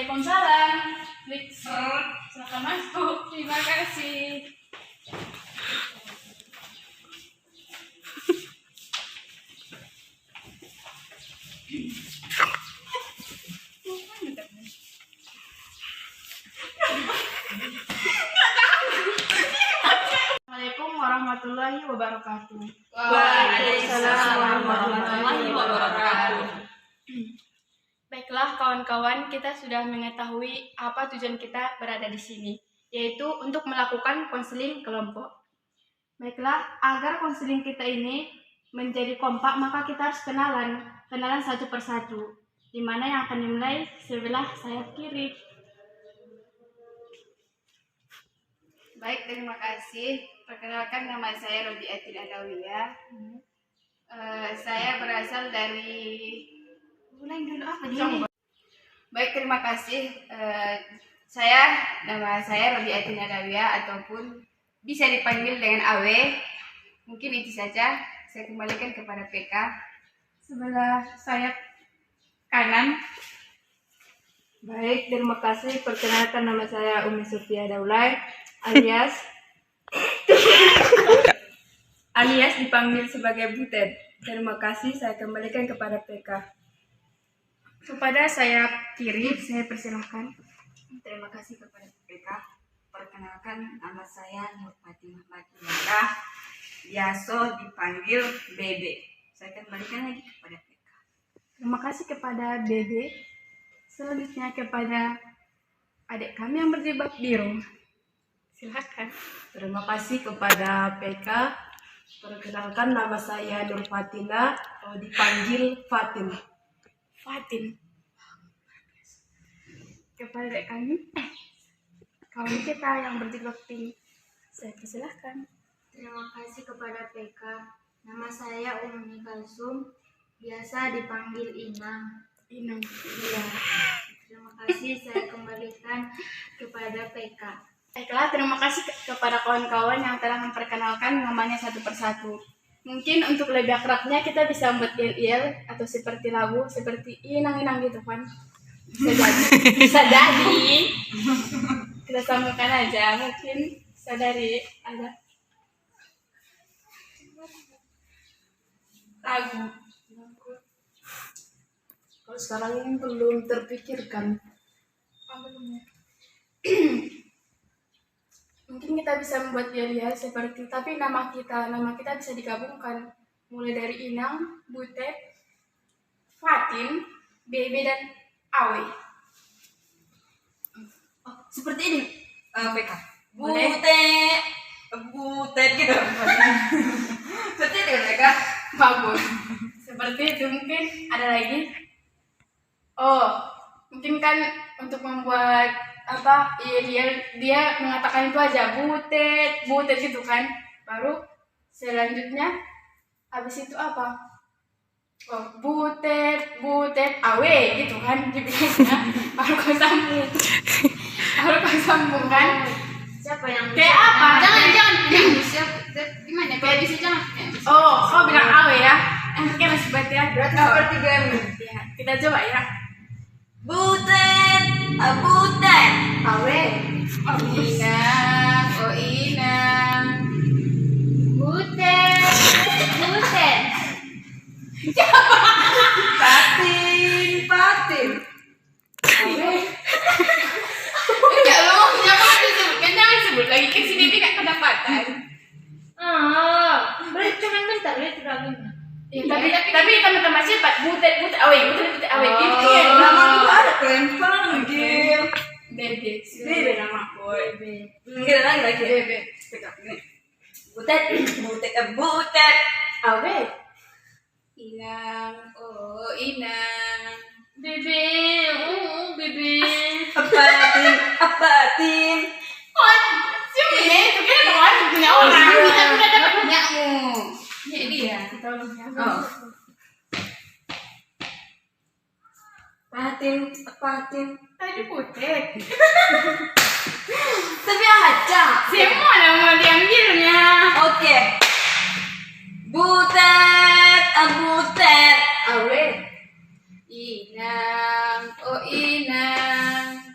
Waalaikumsalam. Silakan masuk. Terima kasih. Assalamualaikum warahmatullahi wabarakatuh. Waalaikumsalam warahmatullahi wabarakatuh. Baiklah kawan-kawan, kita sudah mengetahui apa tujuan kita berada di sini, yaitu untuk melakukan konseling kelompok. Baiklah, agar konseling kita ini menjadi kompak, maka kita harus kenalan satu persatu, di mana yang akan dimulai sebelah sayap kiri. Baik, terima kasih. Perkenalkan, nama saya Rodiatin Adawiyah. Saya berasal dari... Mulai dulu apa dia? Baik, terima kasih. Nama saya Rodiatin Adawiyah, ataupun bisa dipanggil dengan Awe. Mungkin itu saja. Saya kembalikan kepada PK. Sebelah sayap kanan. Baik, terima kasih. Perkenalkan, nama saya Umi Sufia Daulay alias dipanggil sebagai Butet. Terima kasih, saya kembalikan kepada PK. Kepada sayap kiri, saya persilahkan. Terima kasih kepada PK. Perkenalkan, nama saya Nur Fatimah Matinara, biasa dipanggil Bebe. Saya kembalikan lagi kepada PK. Terima kasih kepada Bebe. Selanjutnya kepada adik kami yang berjilbab biru. Silakan. Terima kasih kepada PK. Perkenalkan, nama saya Nur Fatina, dipanggil Fatin. Kepada adik kami, kawan kita yang berjilbab pink. Saya persilahkan. Terima kasih kepada PK. Nama saya Umi Kalsum, biasa dipanggil Inang. Iya. Terima kasih, saya kembalikan kepada PK. Baiklah, terima kasih kepada kawan-kawan yang telah memperkenalkan namanya satu persatu. Mungkin untuk lebih akrabnya kita bisa membuat yel-yel atau seperti lagu, seperti inang-inang gitu kan. Bisa jadi. Kita sambungkan aja, mungkin sadari ada lagu. Kalau sekarang ini belum terpikirkan. Mungkin kita bisa membuat yel-yel seperti, tapi nama kita bisa digabungkan mulai dari Inang, Butet, Fatin, Bebe dan Awe. Seperti ini, PK. Boleh. Butet gitu. Seperti itu, PK. Bagus. Seperti itu. Mungkin ada lagi. Mungkin kan untuk membuat dia mengatakan itu aja butet gitu kan. Baru selanjutnya habis itu apa? Butet awe gitu kan dibilangnya. Baru kau sambung kan. Siapa yang Kayak apa? Jangan. Gimana? Kayak bisa jangan. Kau bilang awe ya. Mungkin masih berarti ya. Berarti seperti game. Ya, kita coba ya. Butet. Awe. Inang. Butet. Patin. Awe. Enggak loh, jangan sebut lagi ke sini tidak kedapatan. Cuman bentar, lihat lagi. Ya, tapi teman-teman cepat butet awe gitu. Nama juga ada keren panggil. Bebe nama boy. Enggak lagi. Bebe. Butet. awe. Inang. Inang. Bebe. Apatin. Sini itu kan kawan punya orang. Kita udah dapat Punyamu. ya dia. Kita udah punya. Patin. Tadi butet. Tapi aja. Semua nama diambilnya. Oke. Butet. Awe. Inang. Inang.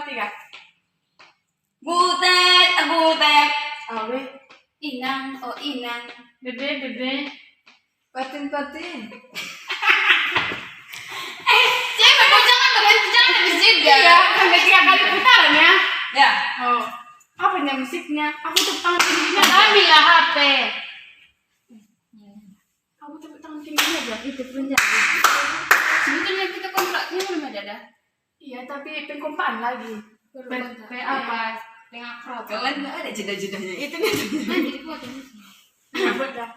tiga. Butet, butet. Awe. Inang, oh inang. Bebe. Patin. Cewek kok jangan berhenti, jangan habis juga. Iya, sampai 3 kali putaran ya. Ya. Oh. Apa nih musiknya? Aku tepuk tangan tingginya. Ambillah HP. Aku tepuk tangan tingginya aja. Itu pun jadi. Sebetulnya kita kontraknya belum ada. Iya, tapi pengkompaan lagi. Kayak apa? Pengakrab. Kalian nggak ada jeda-jedanya itu nih. Nanti dibuat ini. Buat dah.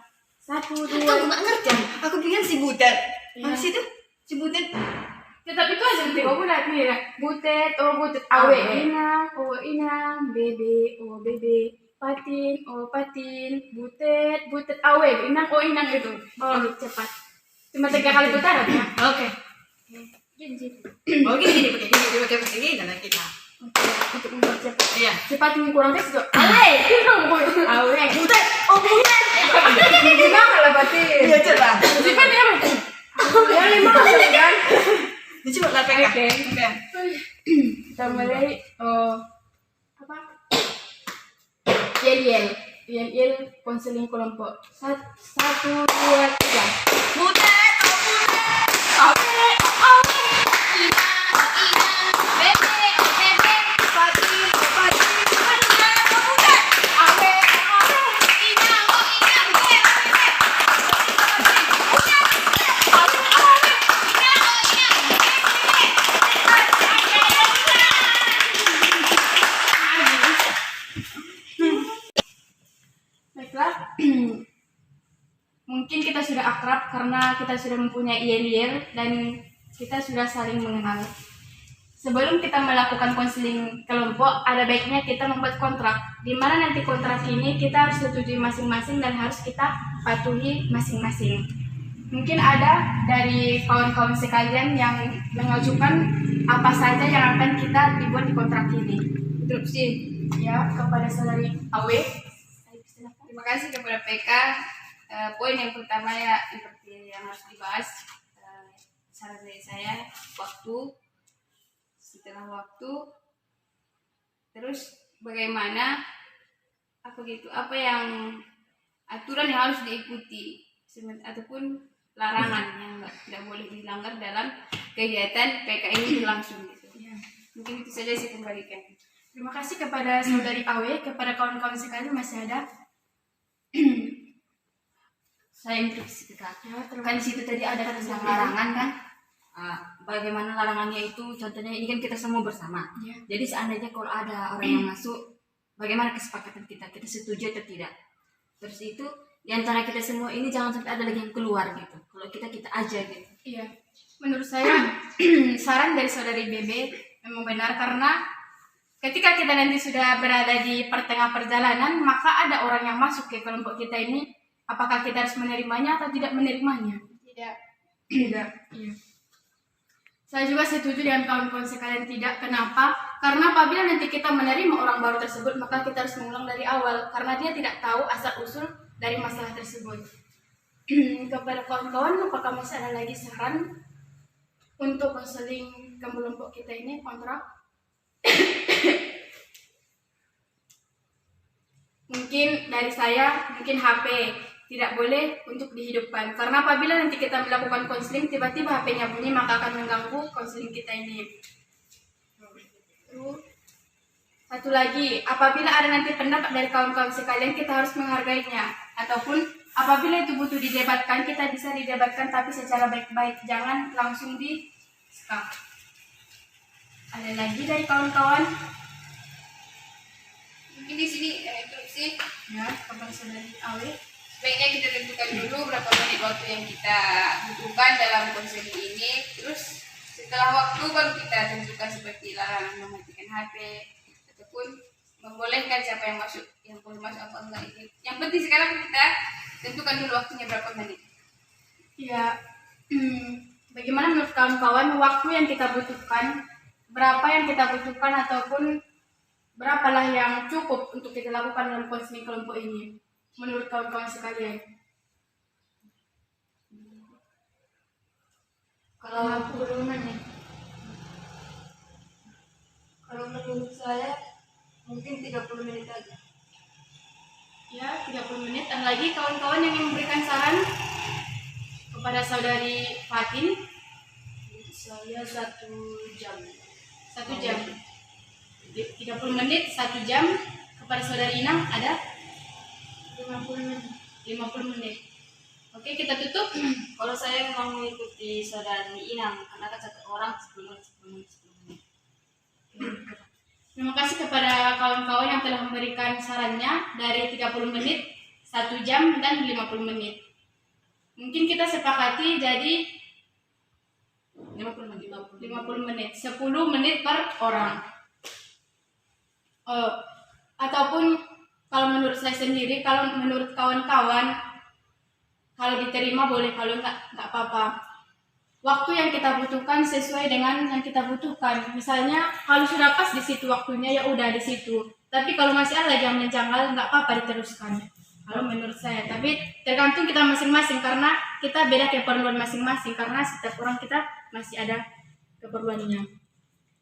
1, 2. Aku nggak ngerti. Aku pikir si butet. Iya. Habis itu si butet. Ya, tapi itu aja nanti aku lihat nih. Butet, oh butet. Awe, inang, bebe, oh bebe. Patin, oh patin. Butet, awe, inang gitu. Oh, cepat. Cuma 3 kali putaran ya. Oke. Jadi Oh gini pakai gini dan kita. Untuk mempercepat. Iya. Cepat ini kurang tes tuh. Awe. Butet. Oh butet. Gimana lah batin? Iya coba. Cepat ya. Ya 5 kan. Coba lah PK. Oke. Oke. Kita mulai. Oh. Apa? Yel konseling kelompok. 1, 2, 3. Butet. Oh butet. Awe. Baiklah, mungkin kita sudah akrab karena kita sudah mempunyai yel dan kita sudah saling mengenal. Sebelum kita melakukan konseling kelompok, ada baiknya kita membuat kontrak, di mana nanti kontrak ini kita harus setujui masing-masing dan harus kita patuhi masing-masing. Mungkin ada dari kawan-kawan sekalian yang mengajukan apa saja yang akan kita dibuat di kontrak ini. Interupsi. Ya, kepada saudari Awe. Terima kasih kepada PK. Poin yang pertama ya seperti yang harus dibahas. Saran dari saya waktu. Setelah waktu, terus bagaimana apa yang aturan yang harus diikuti ataupun larangan yang tidak boleh dilanggar dalam kegiatan PK ini berlangsung gitu. Ya. Mungkin itu saja saya kembalikan. Terima kasih kepada saudari Awe, kepada kawan-kawan sekalian masih ada. Saya interupsi ke Kak. Ya, terima Kan di situ tadi ada tentang larangan kan? Bagaimana larangannya itu? Contohnya ini kan kita semua bersama. Ya. Jadi seandainya kalau ada orang yang masuk, bagaimana kesepakatan kita? Kita setuju atau tidak? Terus itu di antara kita semua ini jangan sampai ada lagi yang keluar gitu. Kalau kita aja gitu. Iya, menurut saya saran dari saudari Bebe memang benar karena ketika kita nanti sudah berada di pertengah perjalanan, maka ada orang yang masuk ke kelompok kita ini. Apakah kita harus menerimanya atau tidak menerimanya? Tidak. Iya. Saya juga setuju dengan kawan-kawan sekalian tidak. Kenapa? Karena apabila nanti kita menerima orang baru tersebut, maka kita harus mengulang dari awal. Karena dia tidak tahu asal-usul dari masalah tersebut. Kepada kawan-kawan, apakah masih ada lagi saran untuk konseling kelompok kita ini kontrak? Mungkin dari saya, mungkin HP tidak boleh untuk dihidupkan karena apabila nanti kita melakukan konseling tiba-tiba HP-nya bunyi maka akan mengganggu konseling kita ini. Terus satu lagi, apabila ada nanti pendapat dari kawan-kawan sekalian kita harus menghargainya ataupun apabila itu butuh didebatkan kita bisa didebatkan tapi secara baik-baik, jangan langsung di skip. Ada lagi dari kawan-kawan? Mungkin di sini interupsi. Ya, kepada saudari Awe. Sebaiknya kita tentukan dulu berapa menit waktu yang kita butuhkan dalam konseling ini. Terus setelah waktu baru kita tentukan seperti larangan mematikan HP ataupun membolehkan siapa yang masuk, yang boleh masuk apa enggak ini. Yang penting sekarang kita tentukan dulu waktunya berapa menit. Ya, bagaimana menurut kawan-kawan waktu yang kita butuhkan, berapa yang kita butuhkan ataupun berapalah yang cukup untuk kita lakukan dalam konseling kelompok ini? Menurut kawan-kawan sekalian. kalau 60 menit. Kalau menurut 30 menit aja. Ya, 30 menit. Ada lagi kawan-kawan yang ingin memberikan saran kepada saudari Fatin? Saya 1 jam. 1 jam. 30 menit, 1 jam. Kepada saudari Inang ada 50 menit. 50 menit. Oke, kita tutup. Kalau saya memang mengikuti saudari Inang, karena kan 1 orang 10 menit. Terima kasih kepada kawan-kawan yang telah memberikan sarannya dari 30 menit, 1 jam, dan 50 menit. Mungkin kita sepakati jadi 50 menit, 10 menit per orang. Ataupun kalau menurut saya sendiri, kalau menurut kawan-kawan, kalau diterima boleh, kalau enggak apa-apa. Waktu yang kita butuhkan sesuai dengan yang kita butuhkan. Misalnya kalau sudah pas di situ waktunya, ya udah di situ. Tapi kalau masih ada lagi yang menjanggal, nggak apa-apa diteruskan. Kalau menurut saya, tapi tergantung kita masing-masing karena kita beda keperluan masing-masing karena setiap orang kita masih ada keperluannya.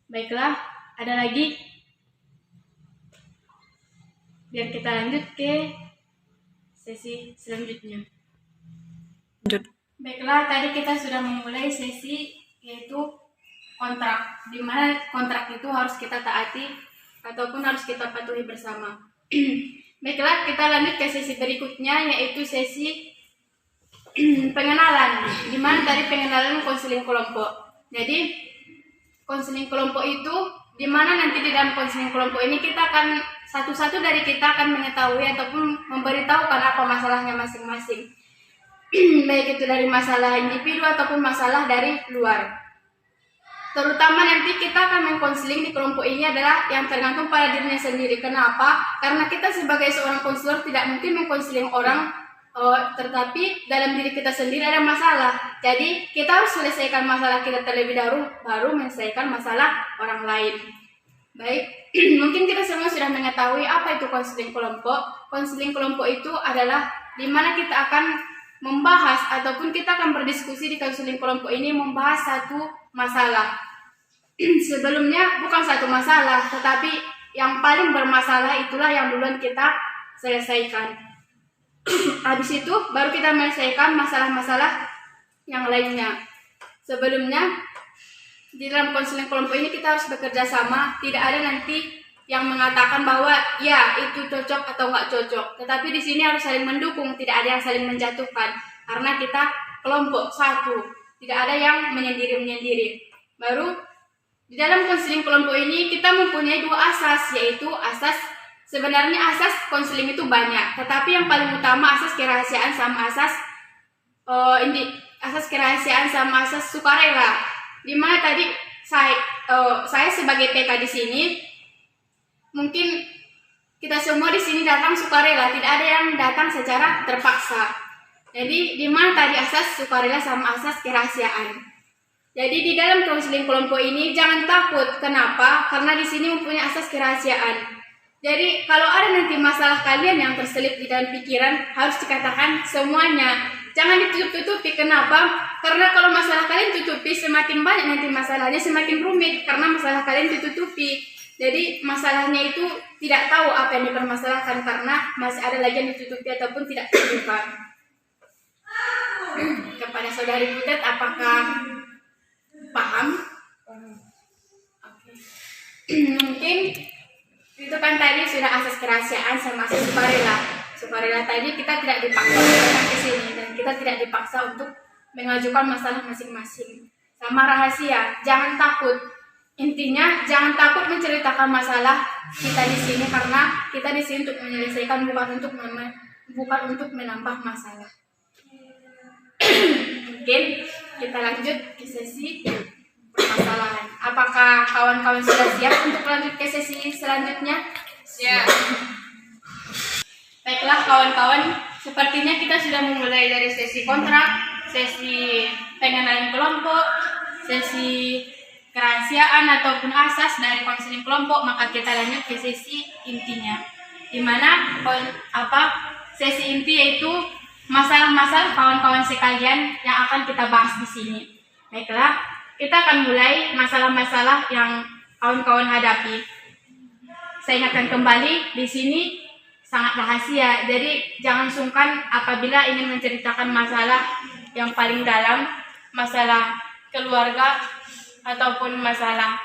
Baiklah, ada lagi? Biar kita lanjut ke sesi selanjutnya. Baiklah, tadi kita sudah memulai sesi yaitu kontrak, di mana kontrak itu harus kita taati ataupun harus kita patuhi bersama. Baiklah, kita lanjut ke sesi berikutnya yaitu sesi pengenalan, di mana tadi pengenalan konseling kelompok. Jadi konseling kelompok itu di mana nanti di dalam konseling kelompok ini kita akan satu-satu dari kita akan mengetahui ataupun memberitahukan apa masalahnya masing-masing. Baik itu dari masalah individu ataupun masalah dari luar. Terutama nanti kita akan mengkonseling di kelompok ini adalah yang tergantung pada dirinya sendiri. Kenapa? Karena kita sebagai seorang konselor tidak mungkin mengkonseling orang, tetapi dalam diri kita sendiri ada masalah. Jadi kita harus selesaikan masalah kita terlebih dahulu, baru menyelesaikan masalah orang lain. Baik, mungkin kita semua sudah mengetahui apa itu konseling kelompok. Konseling kelompok itu adalah di mana kita akan membahas ataupun kita akan berdiskusi di konseling kelompok ini membahas satu masalah. Sebelumnya bukan satu masalah, tetapi yang paling bermasalah itulah yang duluan kita selesaikan. Habis itu baru kita menyelesaikan masalah-masalah yang lainnya. Sebelumnya di dalam konseling kelompok ini kita harus bekerja sama, tidak ada nanti yang mengatakan bahwa ya itu cocok atau nggak cocok. Tetapi di sini harus saling mendukung, tidak ada yang saling menjatuhkan. Karena kita kelompok satu, tidak ada yang menyendiri-menyendiri. Baru di dalam konseling kelompok ini kita mempunyai 2 asas, yaitu asas sebenarnya asas konseling itu banyak, tetapi yang paling utama asas kerahasiaan sama asas kerahasiaan sama asas sukarela. Dimana tadi saya sebagai PK di sini mungkin kita semua di sini datang sukarela, tidak ada yang datang secara terpaksa. Jadi di mana tadi asas sukarela sama asas kerahasiaan. Jadi di dalam konseling kelompok ini jangan takut. Kenapa? Karena di sini mempunyai asas kerahasiaan. Jadi kalau ada nanti masalah kalian yang terselip di dalam pikiran harus dikatakan semuanya. Jangan ditutup-tutupi. Kenapa? Karena kalau masalah kalian tutupi semakin banyak nanti masalahnya, semakin rumit karena masalah kalian ditutupi. Jadi masalahnya itu tidak tahu apa yang dipermasalahkan karena masih ada lagi yang ditutupi ataupun tidak terbuka. Kepada saudari Butet, apakah paham? Oke. Mungkin itu kan tadi sudah asas kerahasiaan sama asas sukarela. Sukarela tadi kita tidak dipaksa datang ke sini dan kita tidak dipaksa untuk mengajukan masalah masing-masing. Sama rahasia, jangan takut. Intinya jangan takut menceritakan masalah kita di sini karena kita di sini untuk menyelesaikan bukan untuk menambah masalah. Mungkin kita lanjut ke sesi permasalahan. Apakah kawan-kawan sudah siap untuk lanjut ke sesi selanjutnya? Siap. Baiklah kawan-kawan, sepertinya kita sudah memulai dari sesi kontrak, sesi pengenalan kelompok, sesi kerahasiaan ataupun asas dari konseling kelompok, maka kita lanjut ke sesi intinya, di mana sesi inti yaitu masalah-masalah kawan-kawan sekalian yang akan kita bahas di sini. Baiklah, kita akan mulai masalah-masalah yang kawan-kawan hadapi. saya ingatkan kembali di sini sangat rahasia. Jadi jangan sungkan apabila ingin menceritakan masalah yang paling dalam, masalah keluarga ataupun masalah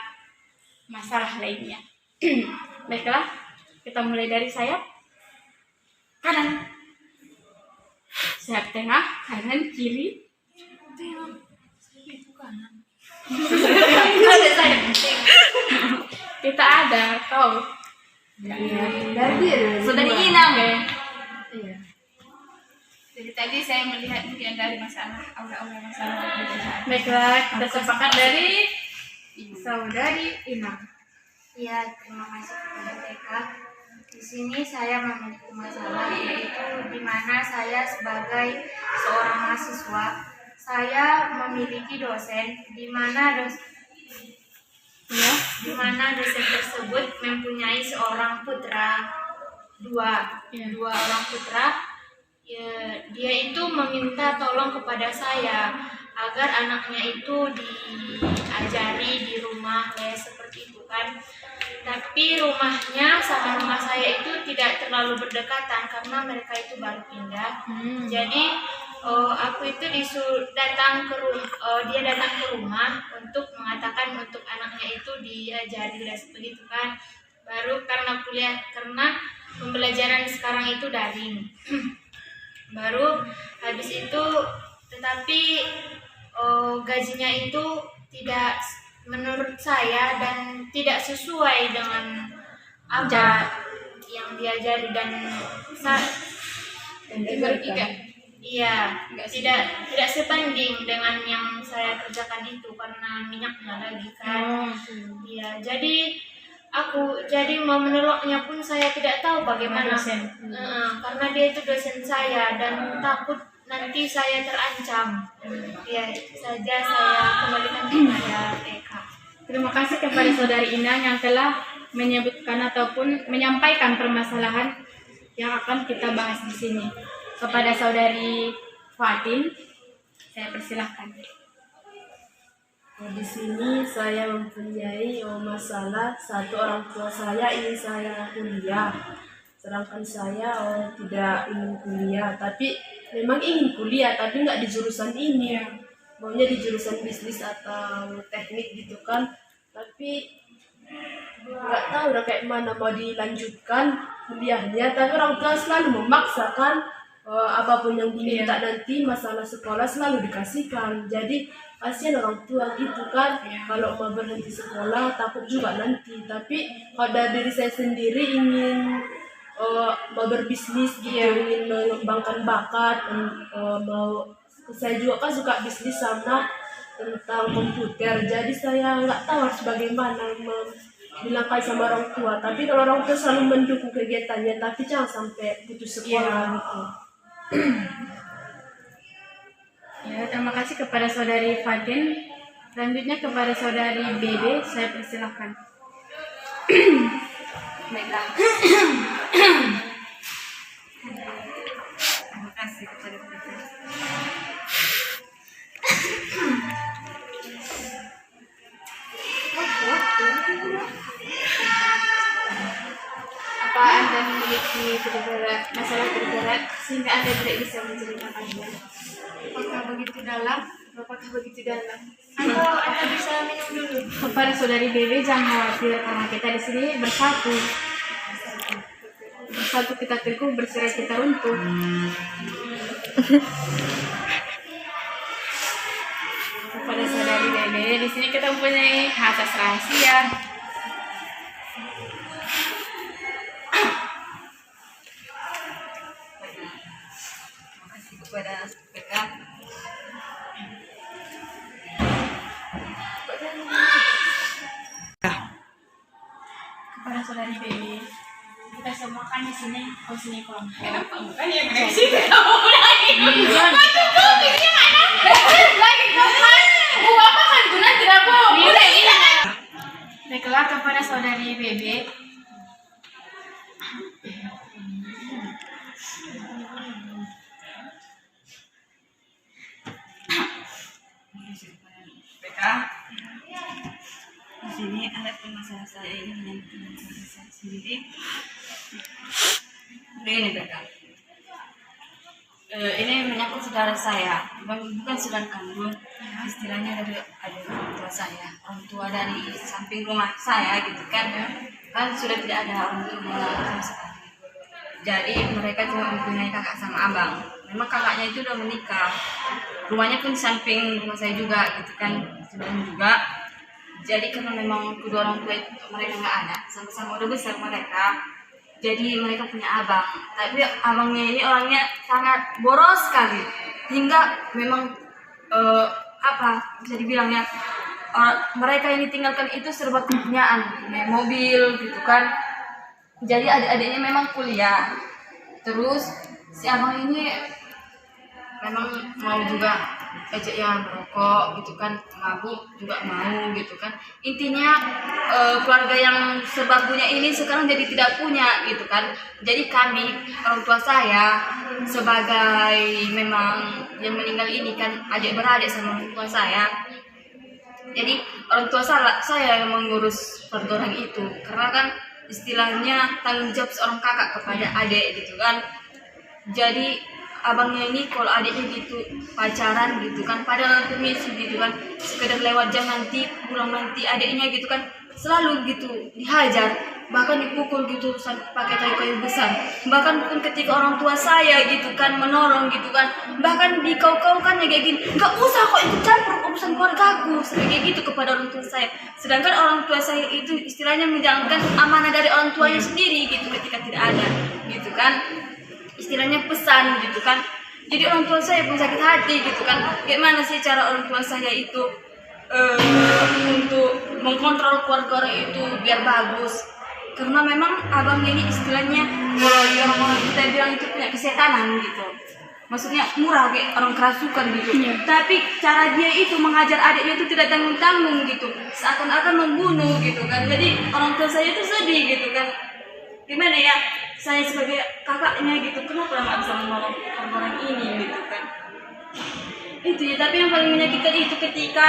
lainnya. Baiklah, kita mulai dari sayap kanan, sayap tengah, kanan, kiri. Ada sayap. Kita ada, kau. Saudari Inang. Iya. Jadi tadi saya melihat mungkin dari masalah aura-aura masalah. Baiklah, kita sepakat dari saudari Inang. Ya, terima kasih kepada PK. Di sini saya memiliki masalah, yaitu di mana saya sebagai seorang mahasiswa, saya memiliki dosen di mana dosen tersebut mempunyai seorang putra, dua orang putra. Ya, dia itu meminta tolong kepada saya agar anaknya itu diajari di rumah kayak seperti itu kan. Tapi rumahnya sama rumah saya itu tidak terlalu berdekatan karena mereka itu baru pindah. Jadi aku itu dia datang ke rumah untuk mengatakan untuk anaknya itu diajari les begitu kan. Baru karena pembelajaran sekarang itu daring. Baru habis itu, tetapi gajinya itu tidak menurut saya dan tidak sesuai dengan apa yang diajari dan iya, tidak sebanding dengan yang saya kerjakan itu karena minyaknya lagi kan. Iya, jadi mau menolaknya pun saya tidak tahu bagaimana. Karena dia itu dosen saya dan takut nanti saya terancam. Ya, itu saja saya kembalikan kepada PK. Terima kasih kepada saudari Inang yang telah menyebutkan ataupun menyampaikan permasalahan yang akan kita bahas di sini. Kepada saudari Fatin, saya persilahkan. Di sini saya mempunyai masalah, satu orang tua saya ingin saya kuliah, sedangkan saya tidak ingin kuliah, tapi memang ingin kuliah, tapi nggak di jurusan ini, maunya di jurusan bisnis atau teknik gitu kan, tapi nggak tahu udah kayak mana mau dilanjutkan kuliahnya, tapi orang tua selalu memaksakan apapun yang diminta nanti masalah sekolah selalu dikasihkan. Jadi kasihan orang tua gitu kan, kalau mau berhenti sekolah takut juga nanti. Tapi kalau dari diri saya sendiri ingin mau berbisnis gitu, ingin mengembangkan bakat, saya juga kan suka bisnis sama tentang komputer. Jadi saya nggak tahu harus bagaimana bilangkan sama orang tua. Tapi kalau orang tua selalu mendukung kegiatannya, tapi jangan sampai putus sekolah gitu. Ya, terima kasih kepada saudari Fatin. Selanjutnya kepada saudari Bebe, saya persilahkan. Baiklah. Terima kasih kepada mereka. Apa Anda memiliki masalah terberat sehingga Anda tidak bisa menceritakannya? Apakah begitu dalam? Atau Anda bisa minum dulu? Kepada saudari Bebe, jangan khawatir karena kita di sini bersatu. Bersatu kita teguh, bercerai kita runtuh. Kepada saudari Bebe, di sini kita mempunyai asas rahasia. Kepada PK. Kepada saudari Baby, kita semua kan di sini posisinya kelompok. Kenapa bukan yang dari sini? Baiklah, kepada saudari Baby, PK. Di sini ada masalah saya ini dengan saya sendiri. Begini kakak, ini menyangkut saudara saya, bukan saudara kandung, istilahnya dari orang tua saya, orang tua dari samping rumah saya gitu kan, kan sudah tidak ada orang tua sama sekali. Jadi mereka cuma mempunyai kakak sama abang. Memang kakaknya itu udah menikah, rumahnya pun samping rumah saya juga gitu kan, sebelum juga. Jadi karena memang kedua orang tua itu mereka nggak ada, sama-sama udah besar mereka. Jadi mereka punya abang, tapi abangnya ini orangnya sangat boros sekali, hingga memang apa bisa dibilangnya mereka yang ditinggalkan itu serba kepunyaan, kayak mobil gitu kan. Jadi adik-adiknya memang kuliah, terus si abang ini memang mau juga ejek yang merokok gitu kan, mabuk juga mau gitu kan. Intinya keluarga yang serba punya ini sekarang jadi tidak punya gitu kan. Jadi kami orang tua saya sebagai memang yang meninggal ini kan adik beradik sama orang tua saya. Jadi orang tua saya yang mengurus keluarga orang itu, karena kan istilahnya tanggung jawab seorang kakak kepada adik gitu kan. Jadi abangnya ini kalau adiknya gitu pacaran gitu kan, padahal permisi gitu kan, sekedar lewat jam nanti pulang nanti adiknya gitu kan selalu gitu dihajar, bahkan dipukul gitu pakai kayu-kayu besar. Bahkan pun ketika orang tua saya gitu kan menolong gitu kan, bahkan dikau-kaukan ya kayak gini, nggak usah kok ikut campur urusan keluargaku, kayak gitu kepada orang tua saya. Sedangkan orang tua saya itu istilahnya menjalankan amanah dari orang tuanya sendiri gitu ketika tidak ada gitu kan, istilahnya pesan gitu kan. Jadi orang tua saya pun sakit hati gitu kan, gimana sih cara orang tua saya itu untuk mengkontrol keluarga orang itu biar bagus. Karena memang abangnya ini istilahnya kalau orang-orang kita bilang itu punya kesetanan gitu, maksudnya murah kayak orang kerasukan gitu. Tapi cara dia itu mengajar adiknya itu tidak tanggung-tanggung gitu, seakan-akan membunuh gitu kan. Jadi orang tua saya itu sedih gitu kan, gimana ya, saya sebagai kakaknya gitu, kenapa nggak bisa menolong orang ini gitu kan. Itu ya, tapi yang paling menyakitkan itu ketika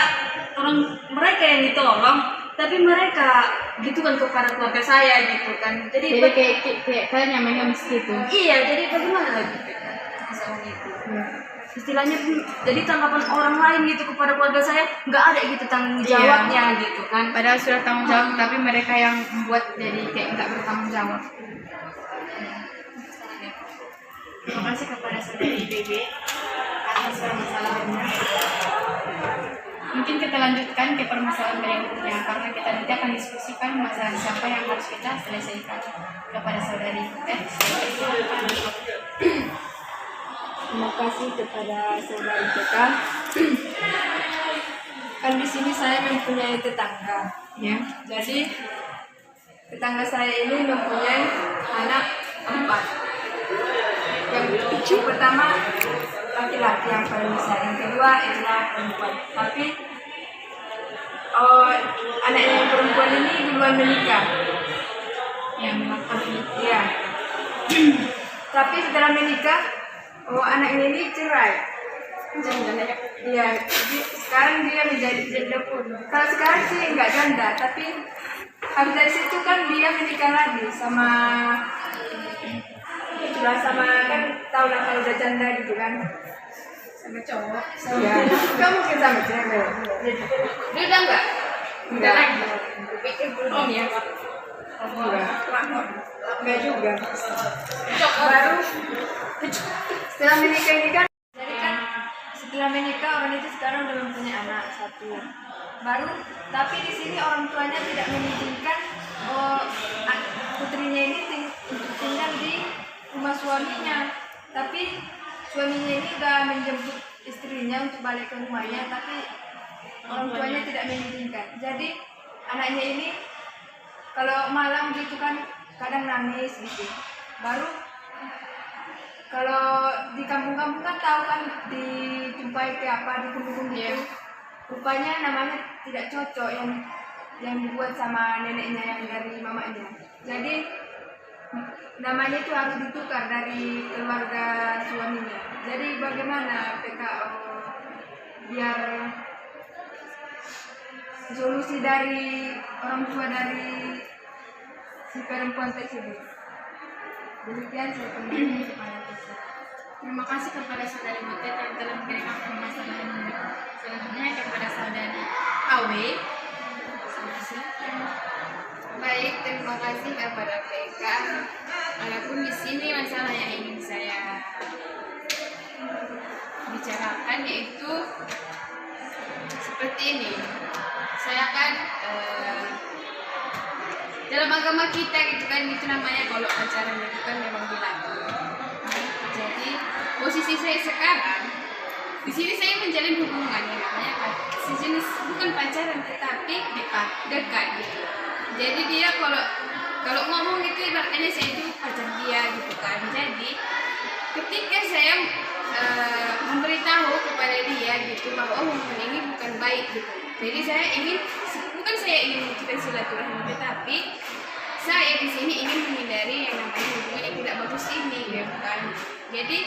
mereka yang ditolong, tapi mereka gitu kan kepada keluarga saya gitu kan. Jadi kayak kalian yang mengemis gitu. iya, jadi bagaimana lagi masalah itu? Istilahnya jadi tanggapan orang lain gitu kepada keluarga saya nggak ada gitu tanggung jawabnya gitu kan. Padahal sudah tanggung jawab, tapi mereka yang membuat jadi kayak nggak bertanggung jawab. Terima kasih kepada saudari BB atas permasalahannya. Mungkin kita lanjutkan ke permasalahan berikutnya, karena kita nanti akan diskusikan masalah siapa yang harus kita selesaikan. Kepada saudari Terima kasih kepada saudari PK. Kan di sini saya mempunyai tetangga, ya. Jadi tetangga saya ini mempunyai anak 4. Yang pertama laki-laki yang paling besar, yang kedua adalah perempuan. Tapi anaknya yang perempuan ini duluan menikah. Ya, memang Iya. Tapi setelah menikah, anaknya ini cerai. Iya, jadi sekarang dia menjadi janda pun. Kalau sekarang sih nggak janda, tapi habis dari situ kan dia menikah lagi sama kan tahu lah kalau udah janda gitu kan, sama cowok. Iya, nggak mungkin sama cewek. Dia udah enggak Enggak. pikir belum ya. Enggak juga. Baru setelah menikah ini kan, jadi kan setelah menikah orang itu sekarang udah mempunyai anak 1. Baru tapi di sini orang tuanya tidak mengizinkan putrinya ini untuk tinggal di rumah suaminya. Tapi suaminya ini udah menjemput istrinya untuk balik ke rumahnya, tapi orang tuanya tidak mengizinkan. Jadi anaknya ini kalau malam gitu kan kadang nangis gitu. Baru kalau di kampung-kampung kan tahu kan dijumpai kayak apa di dukun-dukun gitu. Rupanya namanya tidak cocok yang dibuat sama neneknya yang dari mamanya. Jadi namanya itu harus ditukar dari keluarga suaminya. Jadi bagaimana PKO biar solusi dari orang tua dari si perempuan tersebut. Demikian saya kembali kepada Tessa. Terima kasih kepada saudari Butet yang telah memberikan permasalahan ini. Selanjutnya kepada saudari Awe. Baik, terima kasih kepada PK. Walaupun di sini masalah yang ingin saya bicarakan yaitu seperti ini. Saya kan dalam agama kita gitu kan, itu namanya kalau pacaran itu kan memang dilarang. Jadi posisi saya sekarang di sini saya menjalin hubungan yang namanya sejenis bukan pacaran tetapi dekat gitu. Jadi dia kalau ngomong gitu ibaratnya saya itu pacar dia gitu kan. Jadi ketika saya memberitahu kepada dia gitu bahwa hubungan ini bukan baik gitu. Jadi saya ingin bukan saya ingin kita silaturahmi, tetapi saya di sini ingin menghindari yang namanya hubungan yang tidak bagus ini gitu kan. Jadi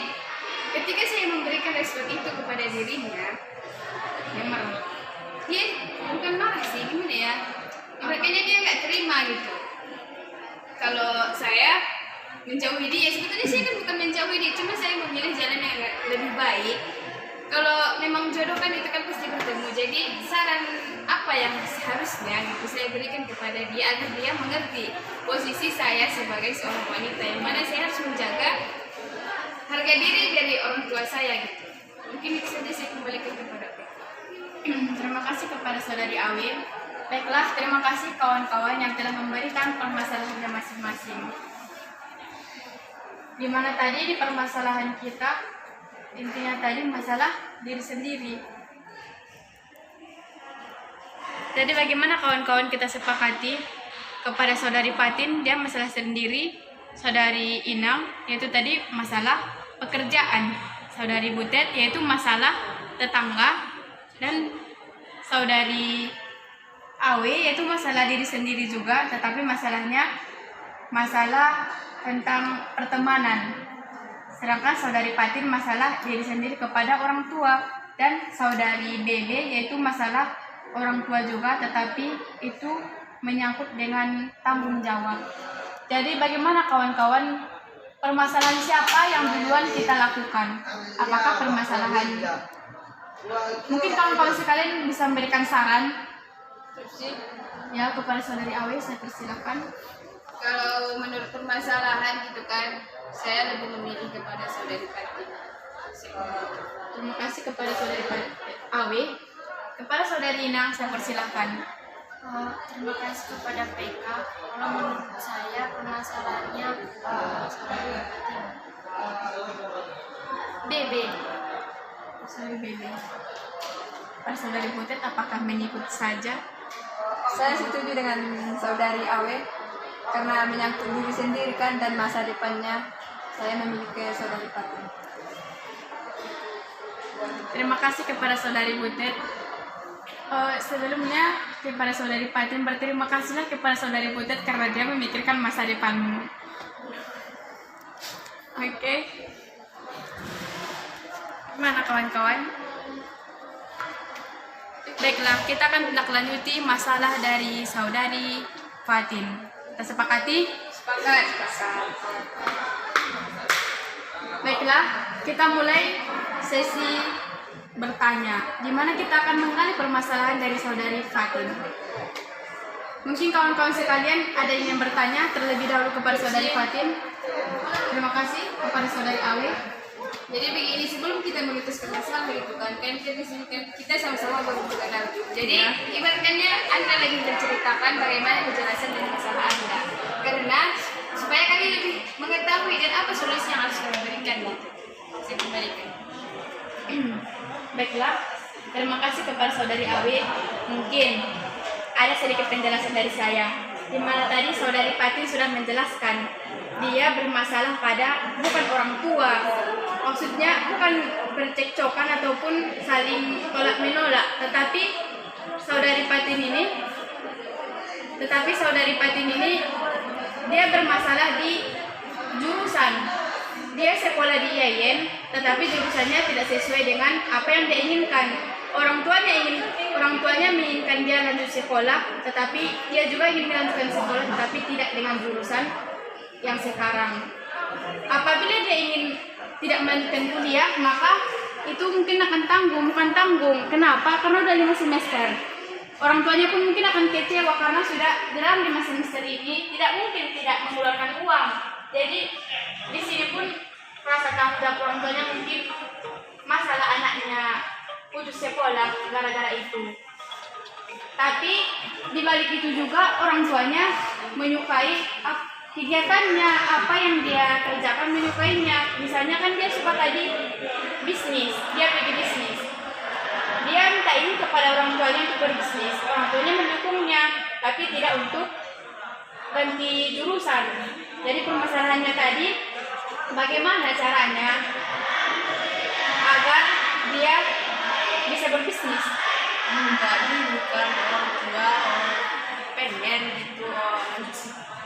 ketika saya memberikan respon itu kepada dirinya, dia marah. Dia bukan marah sih, gimana ya? Makanya dia nggak terima gitu. Kalau saya menjauhi dia, sebetulnya saya kan bukan menjauhi dia, cuma saya memilih jalan yang lebih baik. Kalau memang jodoh kan itu kan pasti bertemu. Jadi saran apa yang seharusnya gitu saya berikan kepada dia agar dia mengerti posisi saya sebagai seorang wanita yang mana saya harus menjaga harga diri dari orang tua saya gitu. Mungkin itu saja saya kembalikan kepada Pak. Terima kasih kepada saudari Awe. Baiklah, terima kasih kawan-kawan yang telah memberikan permasalahannya masing-masing. Di mana tadi di permasalahan kita intinya tadi masalah diri sendiri. Jadi bagaimana kawan-kawan kita sepakati kepada saudari Fatin dia masalah sendiri, saudari Inang yaitu tadi masalah pekerjaan, saudari Butet yaitu masalah tetangga, dan saudari Awe yaitu masalah diri sendiri juga, tetapi masalahnya masalah tentang pertemanan. Sedangkan saudari Fatin masalah diri sendiri kepada orang tua, dan saudari Bebe yaitu masalah orang tua juga, tetapi itu menyangkut dengan tanggung jawab. Jadi bagaimana kawan-kawan, permasalahan siapa yang duluan kita lakukan? Apakah permasalahan? Mungkin kawan-kawan sekalian bisa memberikan saran ya kepada saudari Awe, saya persilakan. Kalau menurut permasalahan gitu kan, saya lebih memilih kepada saudari Fatin. Terima kasih kepada saudari Awe. Kepada saudari Inang, saya persilakan. Terima kasih kepada PK. Kalau menurut saya permasalahannya saudari Fatin. Bebe. Saudari Bebe. Para saudari Butet, apakah mengikut saja? Saya setuju dengan saudari Awe karena menyangkut diri sendiri kan dan masa depannya, saya memiliki saudari Fatin. Terima kasih kepada saudari Butet. Sebelumnya kepada saudari Fatin, berterima kasihlah kepada saudari Butet karena dia memikirkan masa depanmu. Oke. Gimana kawan-kawan? Baiklah, kita akan tindak lanjuti masalah dari saudari Fatin. Kita sepakati? Sepakat. Baiklah, kita mulai sesi bertanya, di mana kita akan mengenali permasalahan dari saudari Fatin. Mungkin kawan-kawan sekalian ada yang ingin bertanya terlebih dahulu kepada saudari Fatin. Terima kasih kepada saudari Awe. Jadi begini, sebelum kita memutuskan masalah itu kan kita sama-sama baru mengenal. Jadi ibaratnya Anda lagi menceritakan bagaimana kejelasan dari masalah Anda, karena supaya kami lebih mengetahui dan apa solusi yang harus kami berikan gitu. Saya kembalikan. Baiklah, terima kasih kepada saudari Awe. Mungkin ada sedikit penjelasan dari saya, di mana tadi saudari Fatin sudah menjelaskan dia bermasalah pada bukan orang tua, maksudnya bukan bercekcokan ataupun saling tolak menolak, tetapi saudari Fatin ini dia bermasalah di jurusan. Dia sekolah di IAIN, tetapi jurusannya tidak sesuai dengan apa yang dia inginkan. orang tuanya menginginkan dia lanjut sekolah, tetapi dia juga ingin melanjutkan sekolah, tetapi tidak dengan jurusan yang sekarang. Apabila dia ingin tidak melanjutkan kuliah, maka itu mungkin akan bukan tanggung. Kenapa? Karena udah 5 semester. Orang tuanya pun mungkin akan kecewa karena sudah dalam 5 semester ini tidak mungkin tidak mengeluarkan uang. Jadi di sini pun rasa tanggung jawab orang tuanya mungkin masalah anaknya putus sekolah gara-gara itu. Tapi di balik itu juga orang tuanya menyukai kegiatannya, apa yang dia kerjakan menyukainya. Misalnya kan dia suka tadi bisnis, dia pergi bisnis. Dia minta ini kepada orang tuanya untuk berbisnis. Orang tuanya mendukungnya, tapi tidak untuk ganti jurusan. Jadi permasalahannya tadi, bagaimana caranya agar dia bisa berbisnis? Jadi bukan orang tua pengen gitu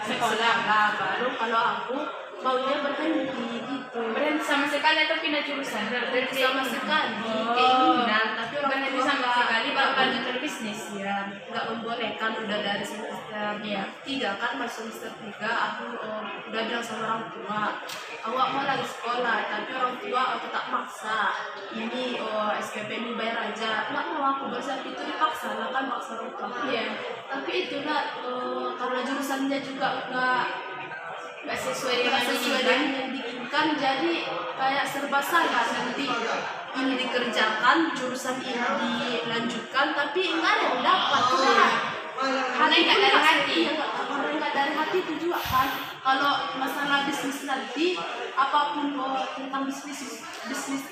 sekolah lah, baru kalau aku maunya berhenti gitu. Berhenti sama sekali atau pindah jurusan? Berhenti sama sekali keinginan, tapi orang berhenti tua sama sekali baru lanjut berbisnis. ya nggak membolehkan. Udah dari semester 3 kan, masuk semester 3 aku udah bilang sama orang tua, awak mau lagi sekolah, tapi orang tua tetap maksa. Ini SPP ini bayar aja, nggak mau aku bersaat itu dipaksa lah kan, maksa orang tua. Tapi itulah karena jurusannya juga nggak sesuai dengan yang diinginkan, jadi kayak serba salah. Nanti ini dikerjakan, jurusan ini dilanjutkan, tapi nggak ada yang dapat. Karena nggak dari hati. Karena nggak dari hati itu juga kan. Kalau masalah bisnis nanti, apapun tentang bisnis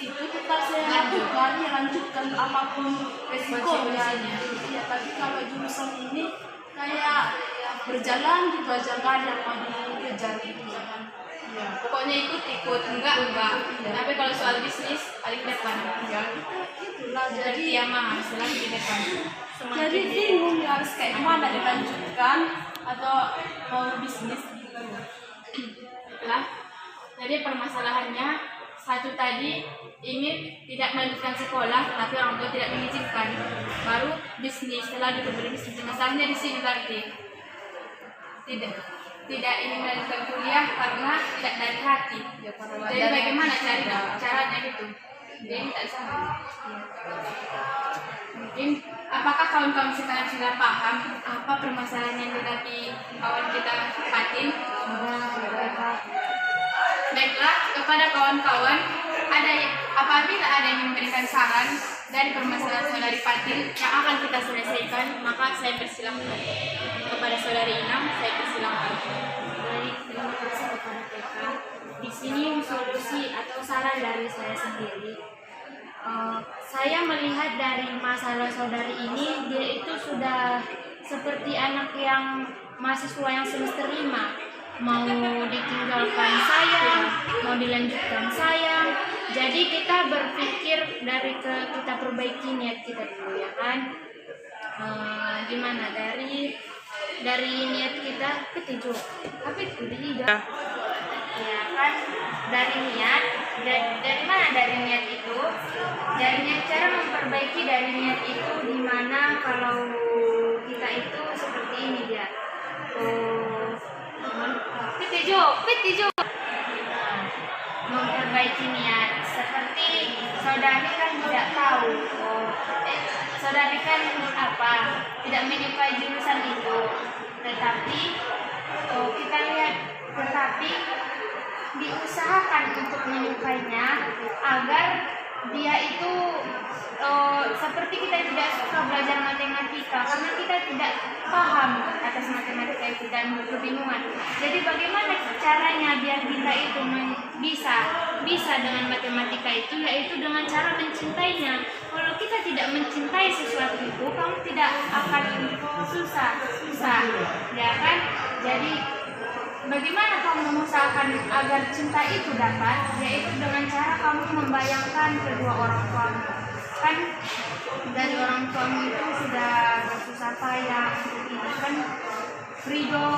itu tetap saya lanjutkan apapun resikonya. Ya, tapi kalau jurusan ini kayak berjalan gitu aja, nggak ada yang mau dikejar gitu kan. Pokoknya ikut enggak. Tapi kalau soal bisnis paling depan. Itulah Jadi ya mah selalu di depan. jadi bingung ya, harus kayak mana, dilanjutkan atau mau bisnis gitu Lah, jadi permasalahannya satu tadi ingin tidak melanjutkan sekolah, tapi orang tua tidak mengizinkan. Baru bisnis, setelah berbisnis. Masalahnya di sini berarti tidak ingin melanjutkan kuliah karena tidak dari hati. Jadi bagaimana caranya gitu? Jadi tak sama. Mungkin apakah kawan-kawan sekarang sudah paham apa permasalahan yang dihadapi kawan kita Fatin? Baiklah, kepada kawan-kawan, apabila ada yang memberikan saran dari permasalahan saudari Fatin yang akan kita selesaikan, maka saya persilahkan. Kepada saudari Inam, saya persilahkan. Baik, terima kasih kepada PK. Di sini solusi atau saran dari saya sendiri. Saya melihat dari masalah saudari ini, dia itu sudah seperti anak yang mahasiswa yang semester 5. Mau ditinggalkan sayang, mau dilanjutkan sayang. Jadi kita berpikir kita perbaiki niat kita dulu, ya kan? Gimana dari niat kita ketujuh, tapi tidak. Ya kan, dari niat, dari mana dari niat itu? Dari niat, cara memperbaiki dari niat itu dimana kalau kita itu seperti ini dia. Pitijo. Memperbaiki niat seperti saudari kan tidak tahu. Saudari kan tidak menyukai jurusan itu, tetapi kita lihat, tetapi diusahakan untuk menyukainya agar dia itu seperti kita tidak suka belajar matematika karena kita tidak paham atas matematika itu dan kebingungan. Jadi bagaimana caranya biar kita itu bisa dengan matematika itu, yaitu dengan cara mencintainya. Kalau kita tidak mencintai sesuatu itu, kamu tidak akan susah, ya kan? Jadi bagaimana kamu mengusahakan agar cinta itu dapat? Yaitu dengan cara kamu membayangkan kedua orang tuamu. Kan dari orang tuamu itu sudah bersusah payah untuk itu kan ridho.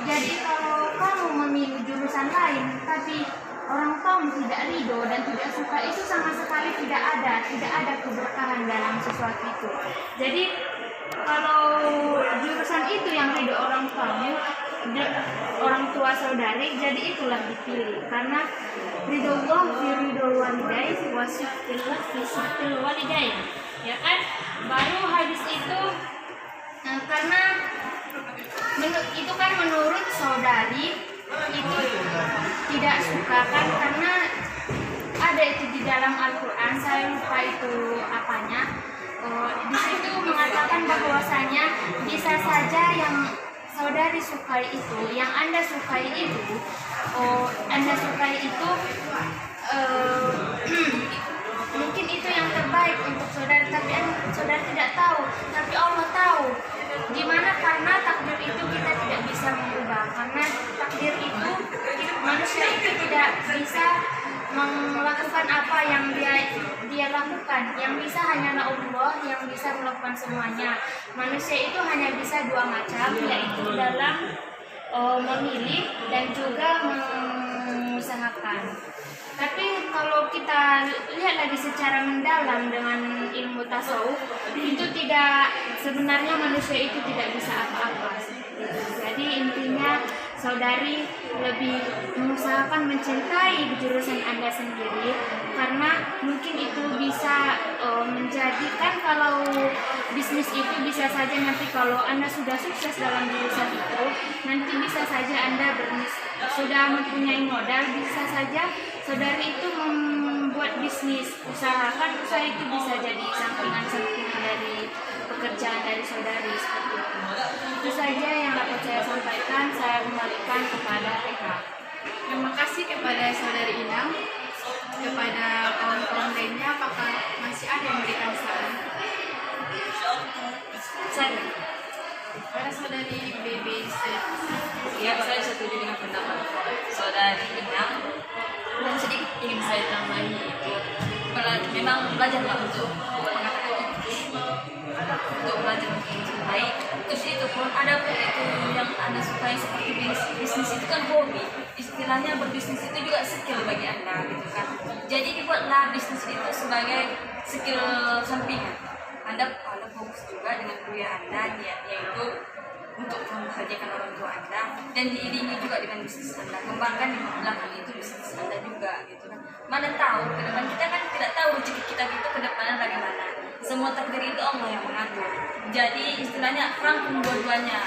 Jadi kalau kamu memilih jurusan lain tapi orang tuamu tidak ridho dan tidak suka, itu sama sekali tidak ada keberkahan dalam sesuatu itu. Jadi kalau jurusan itu yang ridho orang tuamu, orang tua saudari, jadi itulah dipilih, karena ridho Allah fi ridho walidain wa siftillah fi siftil walidain, ya kan. Baru habis itu karena itu kan menurut saudari itu tidak suka kan, karena ada itu di dalam Al-Quran, saya lupa itu apanya. Di situ mengatakan bahwasanya bisa saja yang saudari sukai itu, yang Anda sukai itu, mungkin itu yang terbaik untuk saudari, tapi saudari tidak tahu, tapi Allah tahu. Gimana? Karena takdir itu kita tidak bisa mengubah, karena takdir itu manusia itu tidak bisa melakukan apa yang dia lakukan. Yang bisa hanyalah Allah yang bisa melakukan semuanya. Manusia itu hanya bisa dua macam, yaitu dalam memilih dan juga mengusahakan. Tapi kalau kita lihat lagi secara mendalam dengan ilmu tasawuf, itu tidak, sebenarnya manusia itu tidak bisa apa-apa. Jadi intinya saudari lebih mengusahakan mencintai jurusan Anda sendiri, karena mungkin itu bisa menjadikan, kalau bisnis itu bisa saja nanti kalau Anda sudah sukses dalam jurusan itu, nanti bisa saja Anda sudah mempunyai modal, bisa saja saudari itu membuat bisnis, usahakan usaha itu bisa jadi sampingan dari pekerjaan dari saudari, seperti itu. Itu saja yang dapat saya sampaikan. Saya kembalikan kepada PK. Terima kasih kepada saudari Inang. Kepada kawan-kawan lainnya, apakah masih ada yang memberikan saran? Saya, Kepada saudari BBC. ya, saya setuju dengan pendapat saudari Inang. Dan sedikit ingin saya tambahi itu, memang belajarlah untuk mengatakan untuk belajar untuk mencintai. Terus itu pun ada pun itu yang Anda sukai, seperti bisnis itu kan hobi, istilahnya berbisnis itu juga skill bagi Anda gitu kan. Jadi dibuatlah bisnis itu sebagai skill sampingan. Anda fokus juga dengan kuliah Anda, niatnya itu untuk membahagiakan orang tua Anda, dan diiringi juga dengan bisnis Anda, kembangkan di belakang itu bisnis Anda juga gitu kan. Mana tahu ke depan, kita kan tidak tahu rezeki kita itu ke depannya bagaimana. Semua takdir itu Allah yang mengatur. Jadi istilahnya rangkum dua-duanya,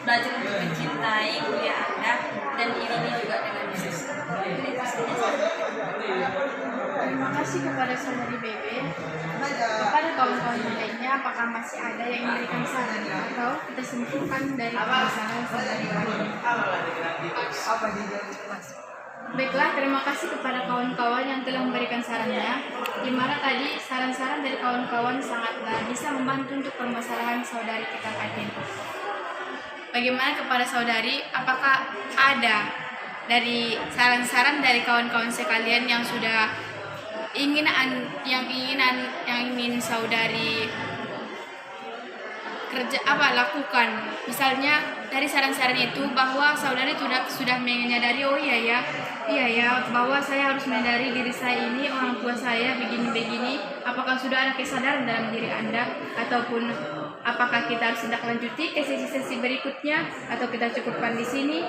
belajar untuk mencintai kuliah Anda dan diiringi juga dengan bisnis. Terima kasih kepada saudari Bebe. Kepada kawan-kawan lainnya, apakah masih ada yang memberikan saran atau kita simpulkan dari pembicaraan saudari Wahyu? Baiklah, terima kasih kepada kawan-kawan yang telah memberikan sarannya, di mana tadi saran-saran dari kawan-kawan sangatlah bisa membantu untuk permasalahan saudari kita tadi. Bagaimana kepada saudari, apakah ada dari saran-saran dari kawan-kawan sekalian yang sudah ingin saudari lakukan? Misalnya dari saran-saran itu bahwa saudari sudah menyadari, oh iya ya, bahwa saya harus menyadari diri saya ini, orang tua saya begini-begini. Apakah sudah ada kesadaran dalam diri Anda, ataupun apakah kita harus tindak lanjuti ke sesi-sesi berikutnya, atau kita cukupkan di sini?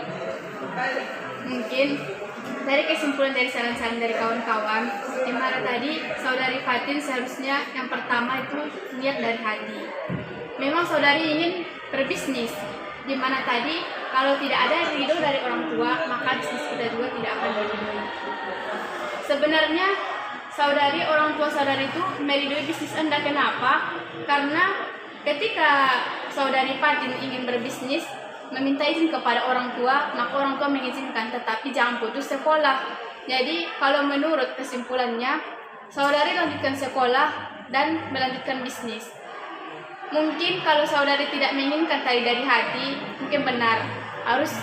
Mungkin dari kesimpulan dari saran-saran dari kawan-kawan, di mana tadi saudari Fatin seharusnya yang pertama itu niat dari hati. Memang saudari ingin berbisnis, di mana tadi kalau tidak ada ridho dari orang tua, maka bisnis kita juga tidak akan diridhoi. Sebenarnya saudari, orang tua saudari itu meridhoi bisnis Anda. Kenapa? Karena ketika saudari Fatin ingin berbisnis, meminta izin kepada orang tua, maka orang tua mengizinkan, tetapi jangan putus sekolah. Jadi kalau menurut kesimpulannya, saudari lanjutkan sekolah dan melanjutkan bisnis. Mungkin kalau saudari tidak menginginkan tadi dari hati, mungkin benar, harus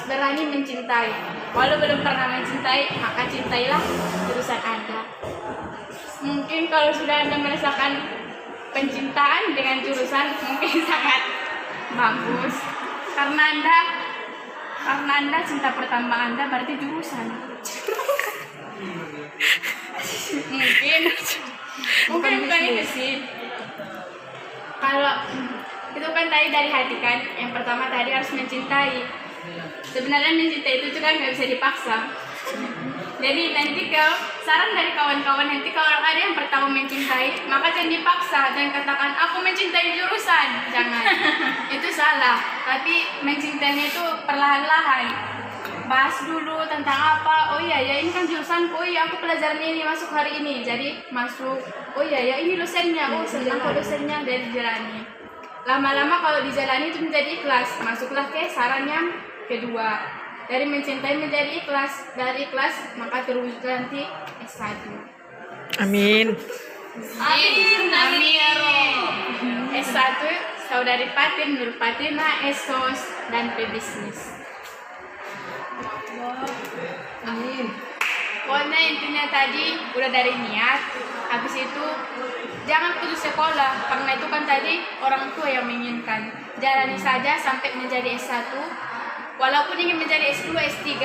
berani mencintai. Walau belum pernah mencintai, maka cintailah jurusan Anda. Mungkin kalau sudah Anda merasakan pencintaan dengan jurusan, mungkin sangat bagus, karena Anda karena Anda cinta pertama Anda berarti jurusan. Mungkin bukan itu sih. Kalau itu kan tadi dari hati kan. Yang pertama tadi harus mencintai. Sebenarnya mencintai itu juga nggak bisa dipaksa. Jadi nanti kalau saran dari kawan-kawan, nanti kalau ada yang pertama mencintai, maka jangan dipaksa dan katakan aku mencintai jurusan, jangan. Itu salah. Tapi mencintainya itu perlahan-lahan. Bahas dulu tentang apa. Oh iya ya, ini kan jurusan. Oh iya, aku pelajaran ini masuk hari ini. Jadi masuk. Oh iya ya, ini dosennya. Oh senang kok dosennya, dari jalani. Lama-lama kalau dijalani itu menjadi ikhlas. Masuklah ke saran yang kedua. Dari mencintai menjadi ikhlas, dari ikhlas maka terwujud nanti S1. Amin. Amin ya Rob. S1 saudari Patin, Nur Patina, Esos dan pebisnis. Amin. Pokoknya intinya tadi udah dari niat, habis itu jangan putus sekolah karena itu kan tadi orang tua yang menginginkan. Jalani saja sampai menjadi S1. Walaupun ingin menjadi S2, S3,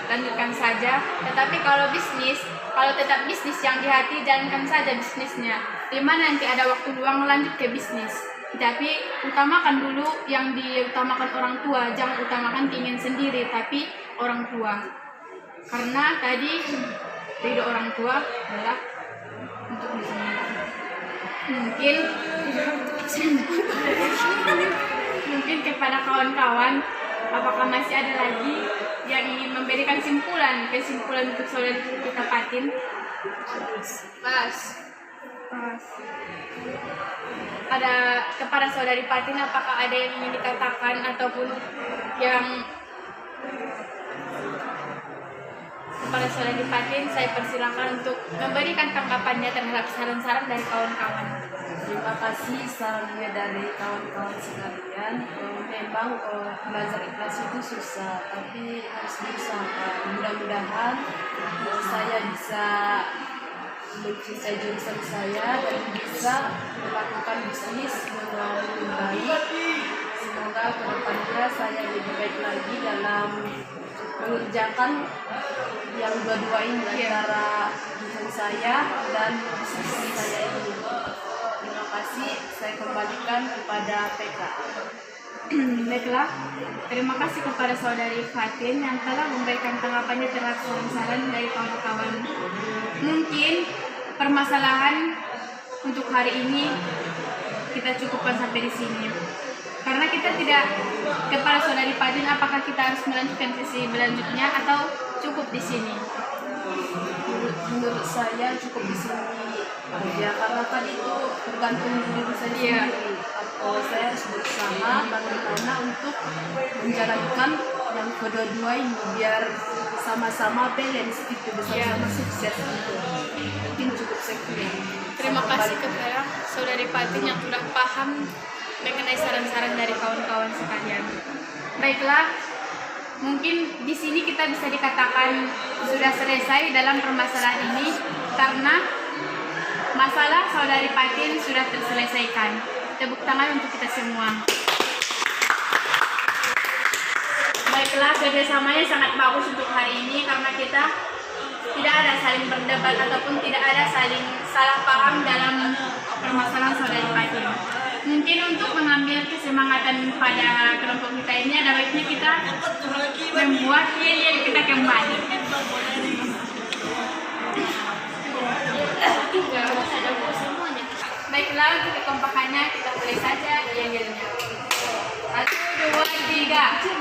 lanjutkan saja. Tetapi kalau bisnis, kalau tetap bisnis yang di hati, jalankan saja bisnisnya. Dimana nanti ada waktu luang lanjut ke bisnis. Tapi utamakan dulu yang diutamakan orang tua. Jangan utamakan ingin sendiri, tapi orang tua. Karena tadi ridho orang tua adalah untuk disenangkan. Mungkin kepada kawan-kawan, apakah masih ada lagi yang ingin memberikan kesimpulan untuk saudari kita Patin? Pas. Ada kepada saudari Patin, apakah ada yang ingin dikatakan ataupun yang kepada saudari Patin, saya persilakan untuk memberikan tanggapannya terhadap saran-saran dari kawan-kawan. Terima kasih sarannya dari kawan-kawan sekalian. Memang belajar ikhlas itu susah, tapi harus berusaha. Mudah-mudahan saya bisa mencintai jurusan saya dan bisa melakukan bisnis dengan baik. Semoga kedepannya saya lebih baik lagi dalam mengerjakan yang dua-dua ini, antara jurusan saya dan bisnis saya ini. Terima kasih, saya kembalikan kepada PK. Baiklah, terima kasih kepada saudari Fatin yang telah memberikan tanggapannya terhadap saran-saran dari kawan-kawan. Mungkin permasalahan untuk hari ini kita cukupkan sampai di sini. Karena kita tidak, kepada saudari Fatin, apakah kita harus melanjutkan sesi berlanjutnya atau cukup di sini? Menurut saya cukup di sini aja, karena tadi itu tergantung diri saya sendiri. Atau saya harus berusaha bagaimana untuk menjalankan yang kedua-dua ini biar sama-sama balance gitu, bersama-sama sukses gitu. Mungkin cukup sekian. Terima kasih kepada saudari Patin yang sudah paham mengenai saran-saran dari kawan-kawan sekalian. Baiklah, mungkin di sini kita bisa dikatakan sudah selesai dalam permasalahan ini karena masalah saudari Patin sudah terselesaikan. Tepuk tangan untuk kita semua. Baiklah, kerjasamanya sangat bagus untuk hari ini karena kita tidak ada saling berdebat ataupun tidak ada saling salah paham dalam permasalahan saudari Patin. Mungkin untuk mengambil kesemangatan pada kelompok kita ini ada baiknya kita membuat yel-yel kita kembali. Baiklah, untuk kekompakannya kita mulai saja yel-yelnya. 1, 2, 3.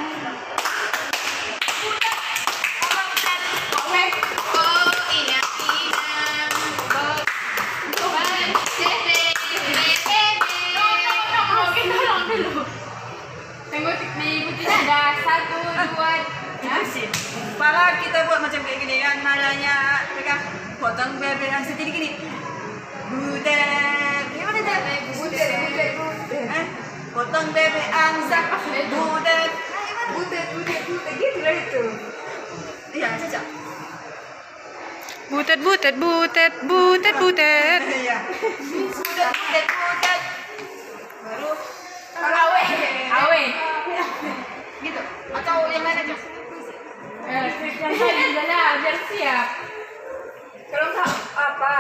Diikutinya ada 1, 2, Kepala kita buat macam kayak gini kan, nadanya pegang potong bebek yang sedikit gini. Butet, gimana deh? Butet. Potong bebek angsa, butet. Butet, gitu lah itu. Iya, cocok. Butet. Iya. Butet. Baru awe. gitu. Atau yang bagaimana Kak? Yang tadi udah biar siap. Kalau nggak apa?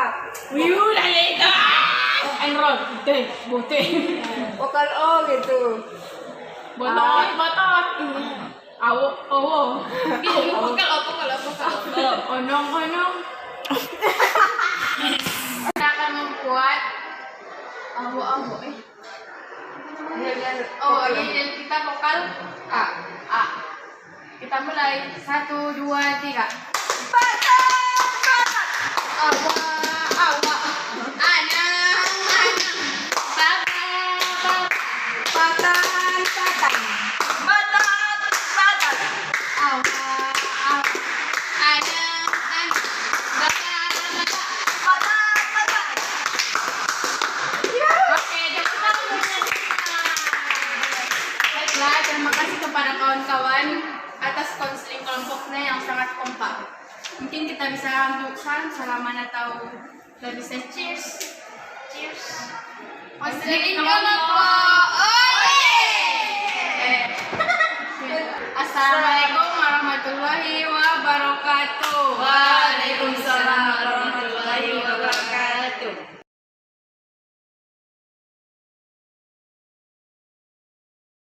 Wiu lah itu. Enroll, bote. Vokal O gitu. Botot. Awo. Gitu, vokal. Onong. Kita akan membuat awo. Ini kita vokal A. Kita mulai 1, 2, 3. Awa, anang, Patan. Batat. awa, anang, Batat. Oke, kita baiklah, terima kasih kepada kawan-kawan atas konseling kelompoknya yang sangat kompak. Mungkin kita bisa ambil salaman atau kita bisa cheers. Konseling kelompok.